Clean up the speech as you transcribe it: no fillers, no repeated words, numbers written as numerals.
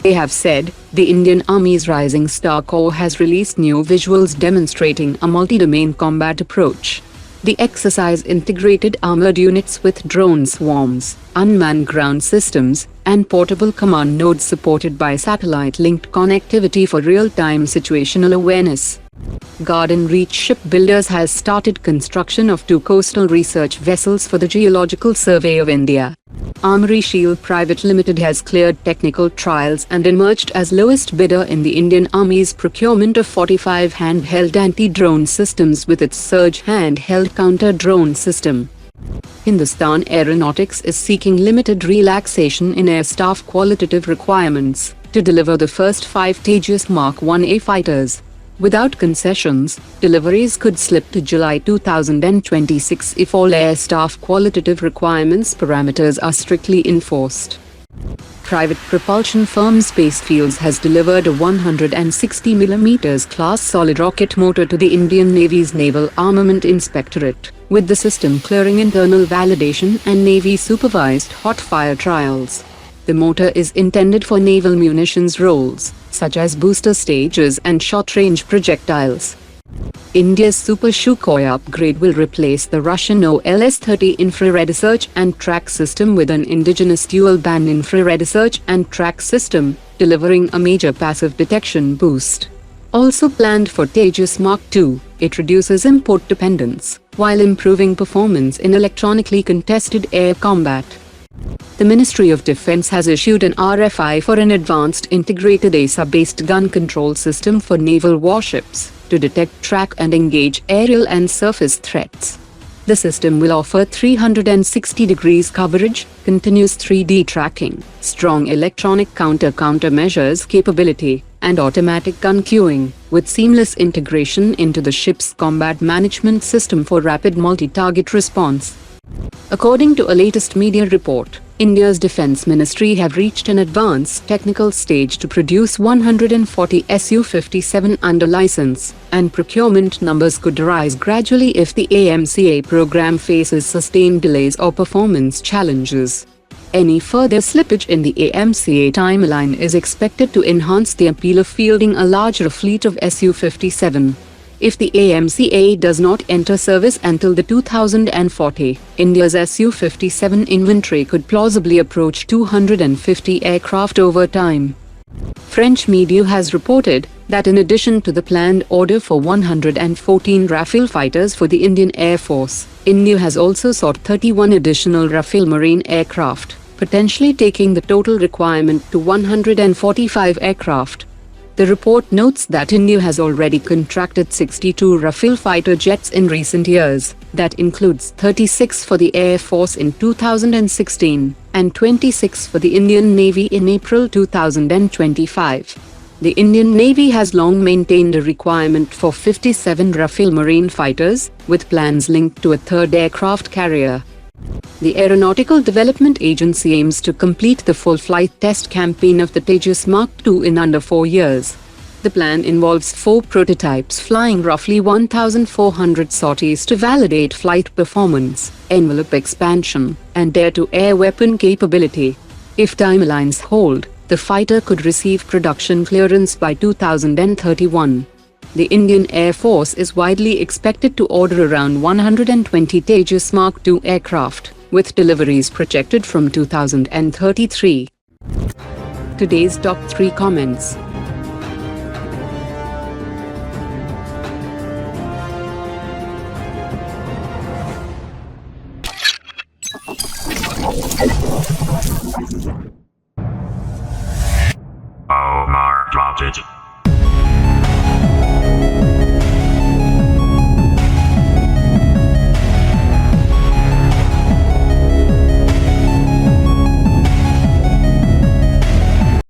They have said, the Indian Army's Rising Star Corps has released new visuals demonstrating a multi-domain combat approach. The exercise integrated armored units with drone swarms, unmanned ground systems, and portable command nodes supported by satellite-linked connectivity for real-time situational awareness. Garden Reach Shipbuilders has started construction of 2 coastal research vessels for the Geological Survey of India. Armory Shield Private Limited has cleared technical trials and emerged as lowest bidder in the Indian Army's procurement of 45 handheld anti-drone systems with its Surge handheld counter-drone system. Hindustan Aeronautics is seeking limited relaxation in air staff qualitative requirements to deliver the first 5 Tejas Mk2 fighters. Without concessions, deliveries could slip to July 2026 if all air staff qualitative requirements parameters are strictly enforced. Private propulsion firm SpaceFields has delivered a 160 mm class solid rocket motor to the Indian Navy's Naval Armament Inspectorate, with the system clearing internal validation and Navy-supervised hot-fire trials. The motor is intended for naval munitions roles, such as booster stages and short-range projectiles. India's Super Sukhoi upgrade will replace the Russian OLS-30 infrared search and track system with an indigenous dual-band infrared search and track system, delivering a major passive detection boost. Also planned for Tejas Mk2, it reduces import dependence, while improving performance in electronically contested air combat. The Ministry of Defence has issued an RFI for an advanced integrated AESA-based gun control system for naval warships to detect, track and engage aerial and surface threats. The system will offer 360 degrees coverage, continuous 3D tracking, strong electronic countermeasures capability, and automatic gun queuing, with seamless integration into the ship's combat management system for rapid multi-target response. According to a latest media report, India's Defence Ministry have reached an advanced technical stage to produce 140 Su-57 under license, and procurement numbers could rise gradually if the AMCA program faces sustained delays or performance challenges. Any further slippage in the AMCA timeline is expected to enhance the appeal of fielding a larger fleet of Su-57. If the AMCA does not enter service until the 2040, India's Su-57 inventory could plausibly approach 250 aircraft over time. French media has reported that in addition to the planned order for 114 Rafale fighters for the Indian Air Force, India has also sought 31 additional Rafale marine aircraft, potentially taking the total requirement to 145 aircraft. The report notes that India has already contracted 62 Rafale fighter jets in recent years, that includes 36 for the Air Force in 2016, and 26 for the Indian Navy in April 2025. The Indian Navy has long maintained a requirement for 57 Rafale marine fighters, with plans linked to a third aircraft carrier. The Aeronautical Development Agency aims to complete the full flight test campaign of the Tejas Mk2 in under 4 years. The plan involves 4 prototypes flying roughly 1,400 sorties to validate flight performance, envelope expansion, and air-to-air weapon capability. If timelines hold, the fighter could receive production clearance by 2031. The Indian Air Force is widely expected to order around 120 Tejas Mk2 aircraft, with deliveries projected from 2033. Today's top 3 comments.